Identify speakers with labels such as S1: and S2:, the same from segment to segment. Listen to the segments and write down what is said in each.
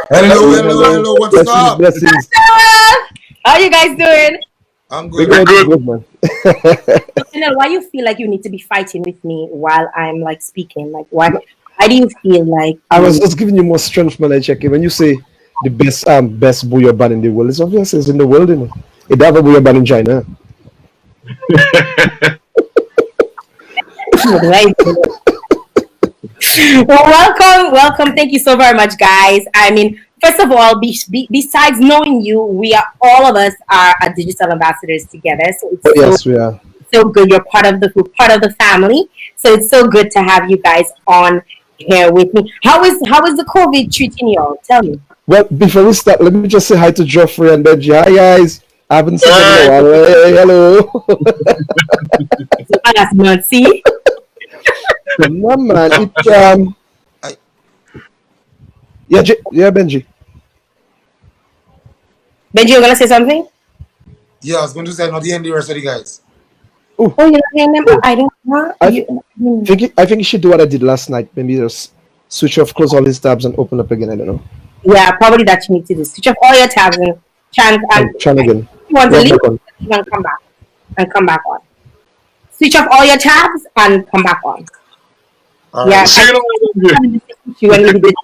S1: Hello. What's up?
S2: Blessings.
S3: How you guys doing?
S1: I'm good.
S2: We're good, man.
S3: Why you feel like you need to be fighting with me while I'm like speaking? Like why do you feel like
S2: I was just giving you more strength, man. I check it. When you say the best booyah band in the world, it's obvious it's in the world, you know. It have a booyah band in China.
S3: right? Well, welcome. Thank you so very much, guys. I mean, first of all, besides knowing you, all of us are digital ambassadors together. So it's
S2: Yes, we are.
S3: so good. You're part of the family. So it's so good to have you guys on here with me. How is the COVID treating you all? Tell me.
S2: Well, before we start, let me just say hi to Geoffrey and Benji. Hi, guys. I haven't seen them in a while. Hey, hello.
S3: That's not see.
S2: No, man. Yeah, Benji.
S3: Benji, you're gonna say something?
S1: Yeah, I was going to say I'm not hearing the rest of the guys.
S3: Oh, you're not hearing them? I don't know.
S2: I think you should do what I did last night. Maybe just switch off, close all these tabs, and open up again. I don't know.
S3: Yeah, probably that you need to do. Switch off all your tabs and try
S2: again.
S3: You want to leave and come back on. Switch off all your tabs and come back on.
S1: Yeah,
S3: you when we did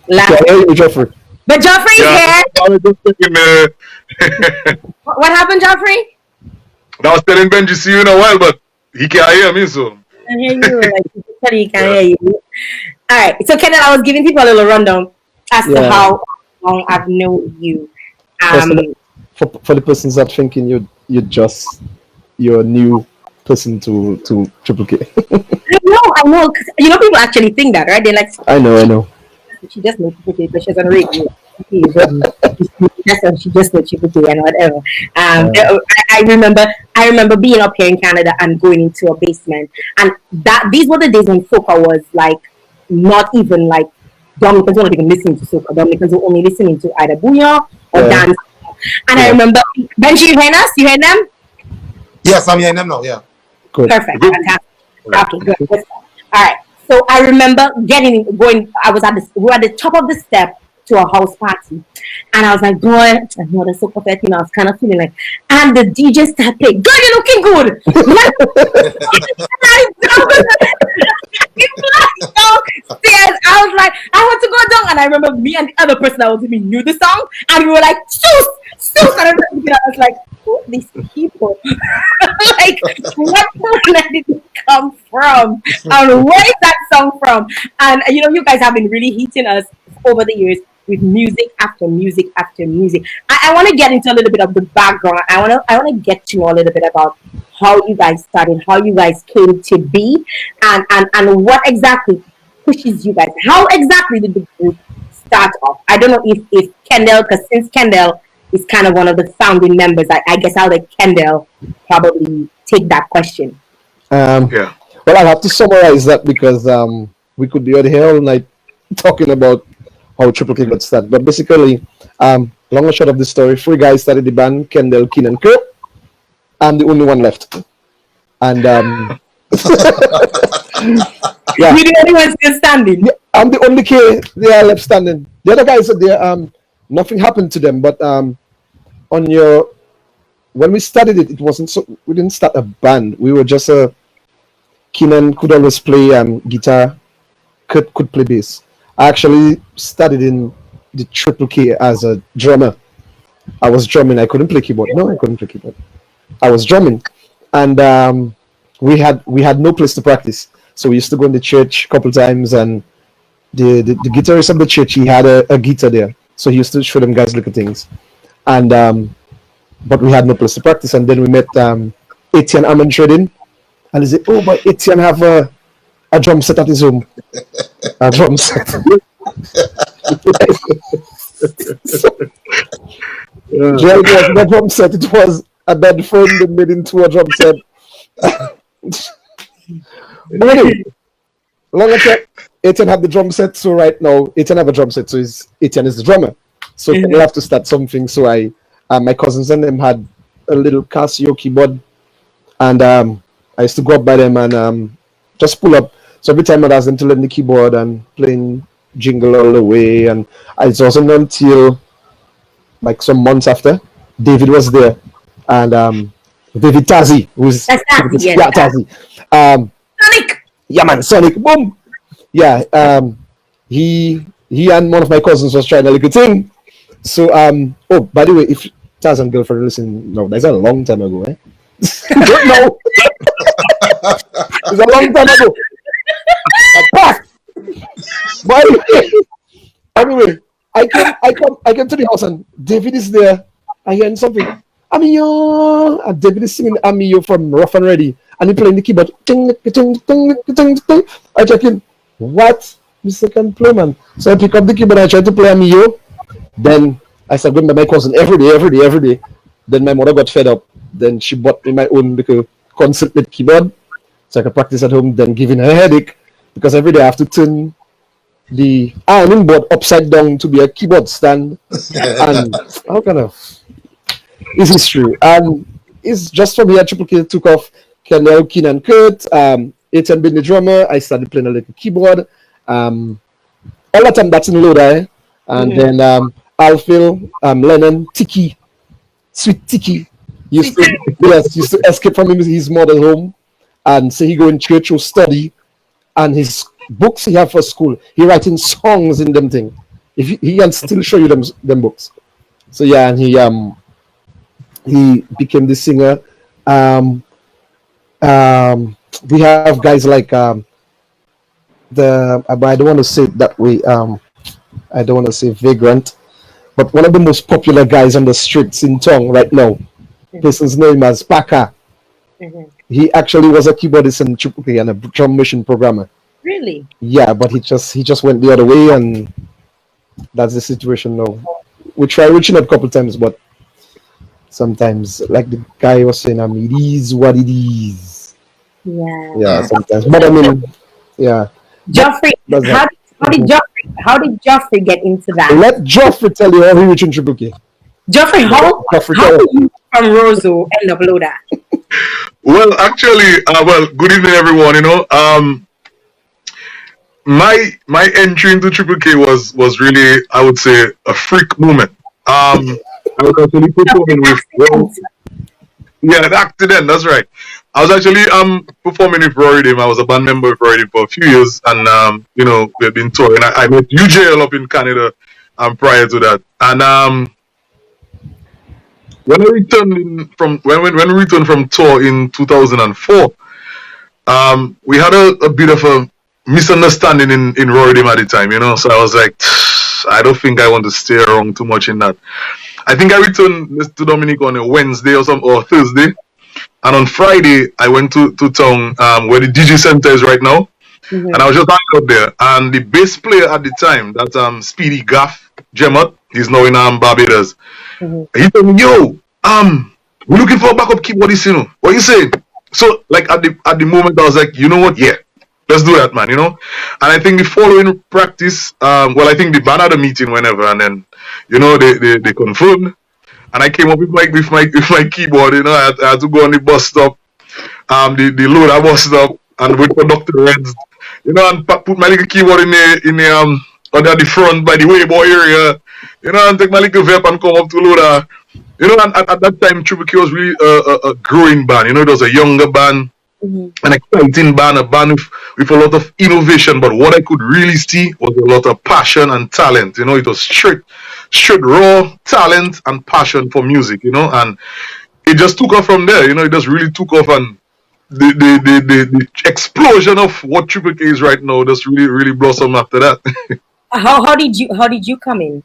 S3: that.
S2: Geoffrey.
S3: But Geoffrey's here. What happened, Geoffrey?
S4: I was telling Benji see you in a while, but he can't hear me, so.
S3: I hear you. Like, he can't hear you. All right. So, Kenneth, I was giving people a little rundown as to how long I've known you.
S2: For the persons that thinking you're a new person to Triple K.
S3: I know. Cause, people actually think that, right? They're like,
S2: I know.
S3: She just knows Triple K, but she's on radio. She just knows Triple K and whatever. I remember being up here in Canada and going into a basement, and these were the days when soca was like not even like Dominicans weren't even listening to soca. Dominicans were only listening to either booyah or dance. And I remember, Benji, you heard us? You heard them?
S1: Yes, I'm hearing them now. Yeah.
S2: Good.
S3: Perfect. Fantastic. Okay, good. All right. So I remember going. We were at the top of the step to a house party, and I was like, boy, I know that's so perfect. I was kind of feeling like, and the DJ started playing. Girl, you're looking good. Stairs. I was like, I want to go down, and I remember me and the other person that was with me knew the song, and we were like, shoot. And I was like, who are these people? Like, what planet did it come from? And where is that song from? And you guys have been really hitting us over the years with music after music after music. I want to get into a little bit of the background. I want to get to know a little bit about how you guys started, how you guys came to be, and what exactly pushes you guys. How exactly did the group start off? I don't know if Kendall, because since Kendall is kind of one of the founding members, I guess I'll let Kendall probably take that question.
S2: Well, I'll have to summarize that because we could be out here all night talking about how Triple K got started. But basically, long and short of the story, 3 guys started the band, Kendall, Keen, and Kurt. I'm the only one left. And
S3: yeah. You're the only one still standing.
S2: Yeah, I'm the only K they are left standing. The other guys are there. Nothing happened to them, but when we started it wasn't so. We didn't start a band. We were just Keenan could always play guitar. Kurt could play bass. I actually started in the Triple K as a drummer. I was drumming. I couldn't play keyboard. No, I couldn't play keyboard. I was drumming, and we had no place to practice. So we used to go in the church a couple times, and the guitarist of the church, he had a guitar there. So he used to show them guys little things, and but we had no place to practice. And then we met Etienne Armand Trading, and he said, "Oh, but Etienne have a drum set at his home, a drum set." The drum set. It was a bed frame that made into a drum set. Anyway, longer term, Etienne had the drum set, so right now Etienne have a drum set, so Etienne is the drummer. So we'll have to start something. So my cousins and them had a little Casio keyboard, and I used to go up by them and just pull up. So every time I'd ask them to learn the keyboard and playing Jingle All the Way, and it wasn't until like some months after David was there, and David Tazzy, who's
S3: That's Tazzy, yes.
S2: yeah, Tazzy,
S3: Sonic.
S2: yeah, man, Sonic, boom, yeah, he and one of my cousins was trying a little thing. So oh, by the way, if Taz and girlfriend listen, no, that's a long time ago, eh? Don't know. It's a long time ago. By the way, anyway, I came to the house and David is there. I hear something. Amiyo, and David is singing Amiyo from Rough and Ready, and he playing the keyboard. Ting, ting, ting, ting, ting. I check in. What? Mr. Can play, man. So I pick up the keyboard. I try to play Amiyo. Then I started going by my cousin every day. Then my mother got fed up. Then she bought me my own little concert keyboard, so I could practice at home. Then giving her a headache because every day I have to turn the ironing board upside down to be a keyboard stand. And how kind of is history? And it's just from here. Triple K took off. Kendall, Keen and Kurt. Ethan being the drummer. I started playing a little keyboard. All the time that's in Lodi. And then Alphil, Lennon, Tiki, Sweet Tiki used to escape from his mother's home and say he go in church or study, and his books he have for school, he writing songs in them thing. If he can still show you them books. So yeah, and he became the singer. We have guys like but I don't want to say it that way. I don't want to say vagrant, but one of the most popular guys on the streets in town right now, person's name is Paka. He actually was a keyboardist in Triple K and a drum machine programmer.
S3: Really?
S2: Yeah, but he just went the other way, and that's the situation now. We try reaching out a couple times, but sometimes, like the guy was saying, it is what it is.
S3: Yeah.
S2: Yeah, sometimes. But I mean, yeah.
S3: Joffrey, how did Joffrey get into that?
S2: Let Joffrey tell you how he reached in Triple K.
S3: Joffrey, how did you from Roseau end up Loda?
S4: Well, actually, good evening, everyone. My entry into Triple K was really, I would say, a freak moment. I was actually performing with an accident. That's right. I was actually performing with Rory Dim. I was a band member with Rory Dim for a few years, and we've been touring. I met UJL up in Canada prior to that, and when I returned from when we returned from tour in 2004, we had a bit of a misunderstanding in Rory Dim at the time, So I was like, I don't think I want to stay around too much in that. I think I returned to Dominic on a Wednesday or Thursday, and on Friday I went to town where the DJ Center is right now, and I was just hanging out there. And the bass player at the time, that Speedy Gaff Jemot, he's now in Barbados. He told me, "Yo, we're looking for a backup keyboardist. What you saying?" So like at the moment I was like, you know what? Yeah, let's do that, man. And I think the following practice, I think the band had a meeting whenever, and then they confirmed, and I came up with my keyboard. I had to go on the bus stop, the Loda bus stop, and wait for Dr. Reds, and put my little keyboard in the under the front by the Weibo area, and take my little vape and come up to Loda. And at that time, Triple K was really a growing band. It was a younger band, an exciting band, a band with a lot of innovation. But what I could really see was a lot of passion and talent. It was straight raw talent and passion for music. And it just took off from there. It just really took off, and the explosion of what Triple K is right now just really blossomed after that.
S3: How did you come in,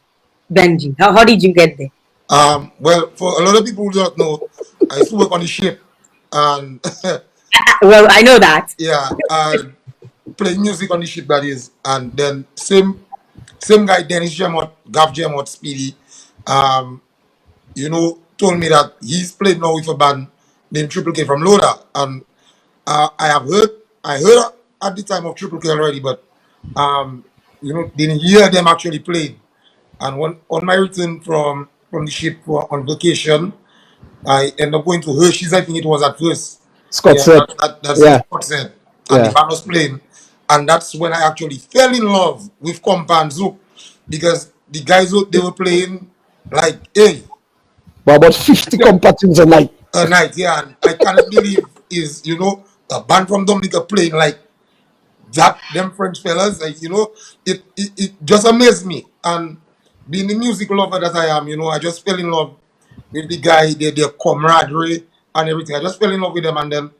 S3: Benji? How did you get there?
S1: Well, for a lot of people who don't know, I used to work on the ship, and
S3: well, I know that.
S1: Yeah, playing music on the ship, that is, and then same guy, Dennis Jemot, Gav Jemot, Speedy, told me that he's played now with a band named Triple K from Loda, and I heard at the time of Triple K already, but didn't hear them actually playing. And on my return from the ship on vacation, I ended up going to Hershey's. I think it was at first.
S2: Scott said.
S1: That's what Scott said. And the band was playing. and that's when I actually fell in love with Companzo, because the guys they were playing like, hey,
S2: But about 50 compatibles a night.
S1: a night, yeah, and I cannot believe is a band from Dominica playing like that, them French fellas, like, it just amazed me. And being the music lover that I am, I just fell in love with the guy, their camaraderie and everything. I just fell in love with them, and then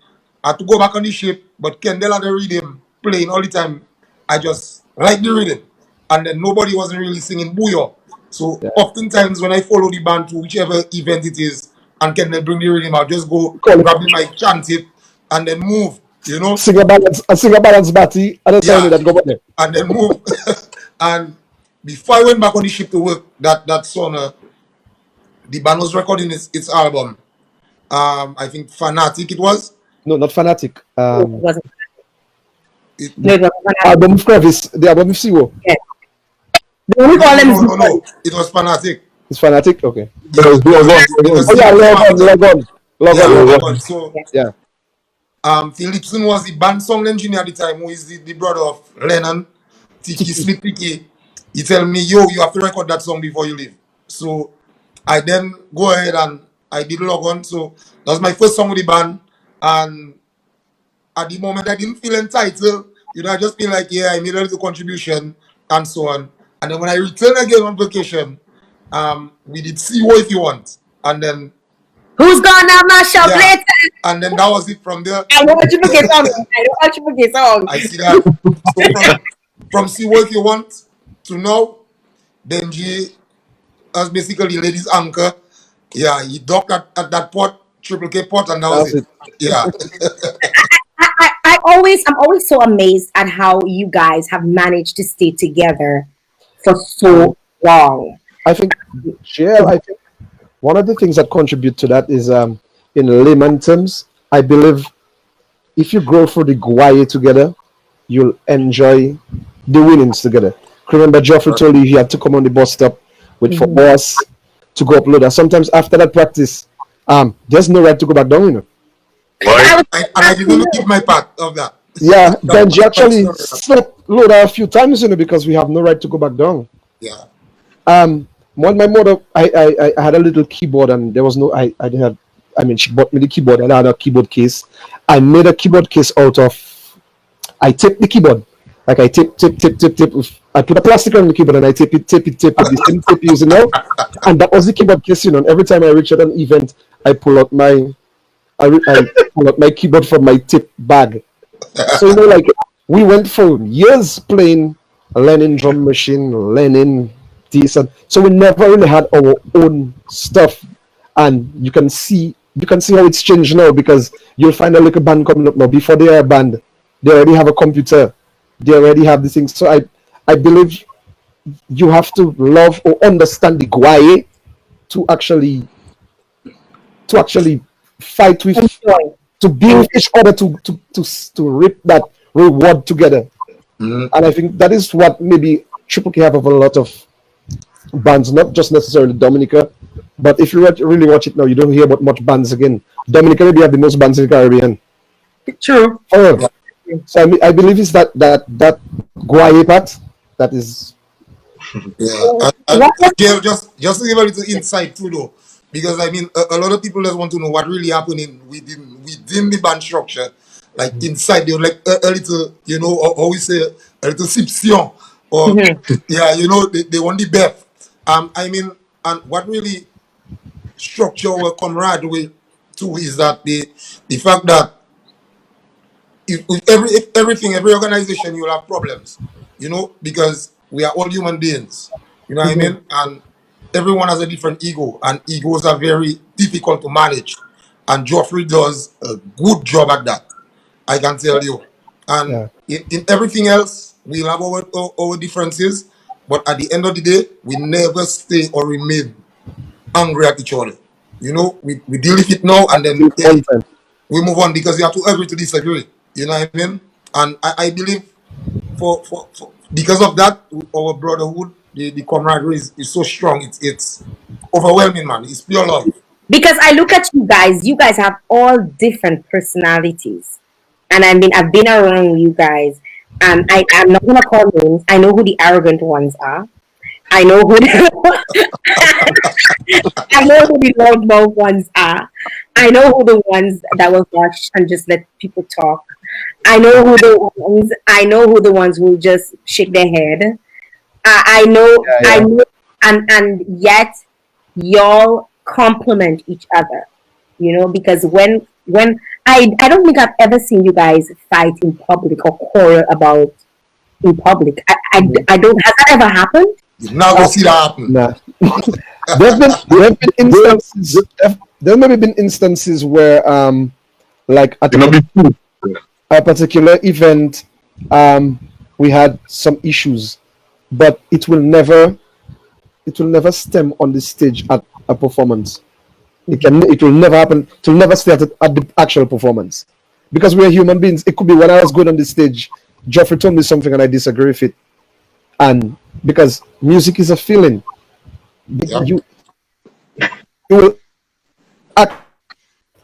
S1: I had to go back on the ship, but Kendall had the rhythm playing all the time. I just like the rhythm. And then nobody wasn't really singing Booyah. So
S2: Yeah.
S1: oftentimes when I follow the band to whichever event it is and Kendall bring the rhythm, I'll just go
S2: Call it.
S1: grab the mic, chant it, and then move,
S2: Sing a balance batty, and that's
S1: Yeah,
S2: that go back there.
S1: and then move. And before I went back on the ship to work that summer, the band was recording its album. I think Fanatic it was.
S2: No, not Fanatic.
S3: It wasn't.
S1: It,
S3: No, it wasn't.
S2: Album with Crevice, the album with Siwo.
S3: Yeah. The only call them is
S1: no. It was Fanatic.
S2: It's Fanatic? Okay.
S4: There was
S1: Because
S2: Oh, yeah, Logon.
S1: Logon. So
S2: Yeah.
S1: Philipson was the band sound engineer at the time, who is the brother of Lennon, Tiki Slick Tiki. He tell me, yo, you have to record that song before you leave. So I then go ahead and I did log on. So that was my first song with the band. And at the moment I didn't feel entitled. I just feel like, yeah, I made a little contribution and so on. And then when I returned again on vacation, we did See What If You Want. And then
S3: Who's gonna mash up later?
S1: and then that was it from there.
S3: I know what you forget song. I know what you forget song.
S1: I see that. So from See What If You Want to now, Benji as basically ladies anchor. Yeah, he docked at that port, Triple K port, and that was it. Yeah.
S3: I'm always so amazed at how you guys have managed to stay together for so long.
S2: I think one of the things that contribute to that is in layman terms, I believe if you grow through the Guaye together, you'll enjoy the winnings together. Remember, Geoffrey told you he had to come on the bus stop with 4 hours to go upload. And sometimes after that practice, there's no right to go back down,
S1: And I didn't give my part of that.
S2: Yeah, Benji actually slept loader a few times, because we have no right to go back down.
S1: Yeah.
S2: When my mother, I had a little keyboard, and there was no, I didn't have, she bought me the keyboard, and I had a keyboard case. I made a keyboard case out of, I taped the keyboard. Like I tape. I put a plastic on the keyboard and I tape it, the same tape using now. And that was the keyboard case, And every time I reach at an event, I pull out my keyboard from my tape bag. So like we went for years playing Lennon drum machine, Lennon this, and so we never really had our own stuff. And you can see how it's changed now, because you'll find a little band coming up now. Before they are a band, they already have a computer, they already have these things. So I believe you have to love or understand the Guaye to actually fight with, to be with each other, to reap that reward together. And I think that is what maybe Triple K have of a lot of bands, not just necessarily Dominica, but if you really watch it now, you don't hear about much bands again. Dominica maybe have the most bands in the Caribbean.
S3: True.
S2: However, so I believe it's that Guaye part that is.
S1: Yeah. Just to give a little insight too, though, because a lot of people just want to know what really happening within the band structure, like inside. They like a little, always say a little sipsion, or they want the best. And what really structure our camaraderie too is that the fact that every organization you'll have problems, because we are all human beings, you know what I mean? And everyone has a different ego, and egos are very difficult to manage. And Geoffrey does a good job at that, I can tell you. And in everything else, we'll have our differences, but at the end of the day, we never stay or remain angry at each other. We deal with it now, and then we move on, because you have to agree to disagree. You know what I mean? And I believe for because of that, our brotherhood, the camaraderie is so strong. It's overwhelming, man. It's pure love.
S3: Because I look at you guys have all different personalities. And I've been around you guys. and I'm not gonna call names. I know who the arrogant ones are. I know who the, I know who the loudmouth ones are. I know who the ones that will rush and just let people talk. I know who the ones who just shake their head. I
S2: Yeah.
S3: know, and yet y'all complement each other. Because when I don't think I've ever seen you guys fight in public or quarrel about in public. I don't. Has that ever happened?
S1: You now go see that happen.
S2: Nah. there have been instances. There maybe been instances where like at
S4: You know,
S2: a particular event we had some issues, but it will never stem on the stage at a performance. It will never happen. It will never start at the actual performance, because we're human beings. It could be when I was going on the stage, Jeffrey told me something and I disagree with it, and because music is a feeling,
S1: Yep.
S2: you will act,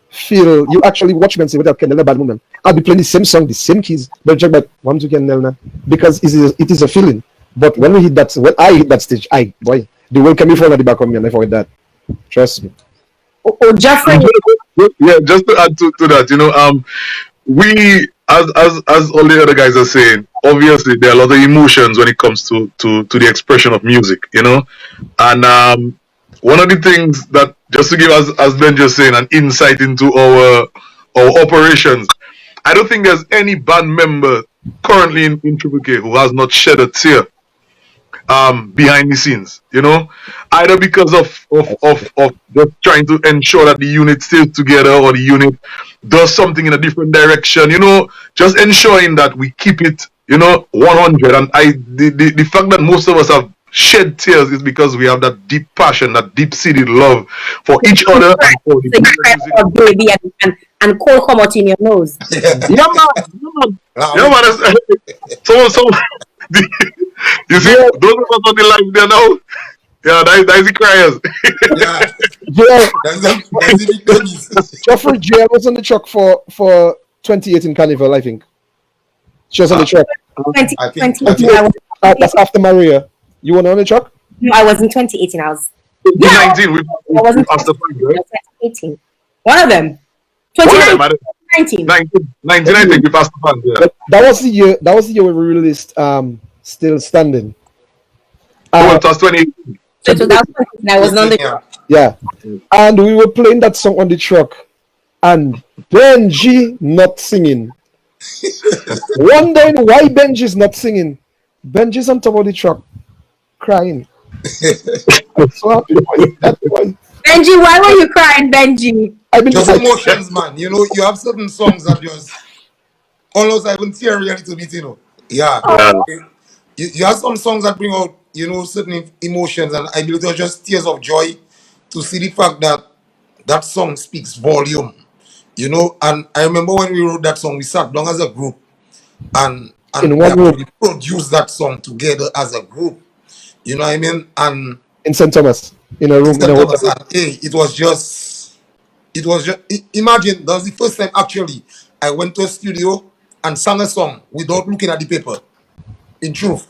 S2: feel. You actually watch me and say, "What a bad moment." I'll be playing the same song, the same keys, but just like one to Kendall, because it is a feeling. But when I hit that stage, boy, the world can be from at the back of me, and I forget that. Trust me.
S3: Jeffrey.
S4: yeah, just to add to that, we as all the other guys are saying, obviously there are a lot of emotions when it comes to the expression of music, and one of the things that, just to give us, as Ben just saying, an insight into our operations, I don't think there's any band member currently in Triple K who has not shed a tear behind the scenes, either because of just trying to ensure that the unit stays together, or the unit does something in a different direction, just ensuring that we keep it, 100. And the fact that most of us have shed tears is because we have that deep passion, that deep seated love for each other and for the
S3: So you cry
S4: music.
S3: for baby and coal come out in your nose.
S1: Yeah.
S4: Yeah, man. Yeah, man. So, you see,
S2: Yeah.
S4: those of us on the live there now, yeah, that is the criers.
S1: Yeah.
S2: Yeah,
S1: That's the big babies.
S2: Jeffrey J was on the truck for 2018 Carnival, I think. She was on the truck.
S3: 2018.
S2: That's after Maria. You were on the truck?
S3: No, I was in 2018. I was.
S4: 2019, we
S3: I wasn't
S4: passed the point, right?
S3: 2018. One of them.
S4: One of them,
S3: 2019.
S4: 19, I think we passed the point, yeah.
S2: But that was the year. That was the year we released Still Standing.
S4: Oh, it was 2018.
S3: So that was 2018. I was on the
S1: Yeah.
S2: Yeah, and we were playing that song on the truck, and Benji not singing. Wondering why Benji's not singing. Benji's on top of the truck, crying. I'm so happy.
S3: Benji, why were you crying, Benji?
S1: Just emotions, man. You have certain songs that just almost I even tear a little bit, Yeah. You have some songs that bring out, certain emotions, and I believe they're just tears of joy to see the fact that that song speaks volume, And I remember when we wrote that song, we sat down as a group and
S2: In
S1: we
S2: one room.
S1: actually produced that song together as a group. You know what I mean? And
S2: In St. Thomas, in a room.
S1: it was just, imagine, that was the first time actually I went to a studio and sang a song without looking at the paper. In truth,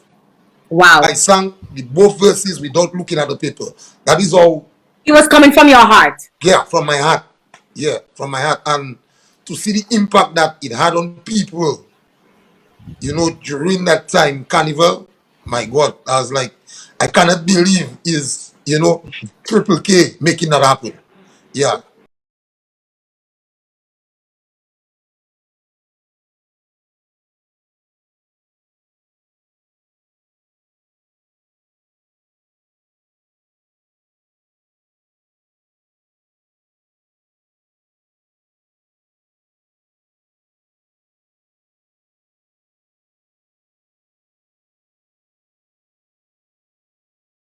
S3: Wow.
S1: I sang both verses without looking at the paper. That is all.
S3: It was coming from your heart.
S1: Yeah, from my heart. Yeah, from my heart. And to see the impact that it had on people, during that time, Carnival, my God, I was like, I cannot believe is, Triple K making that happen. Yeah.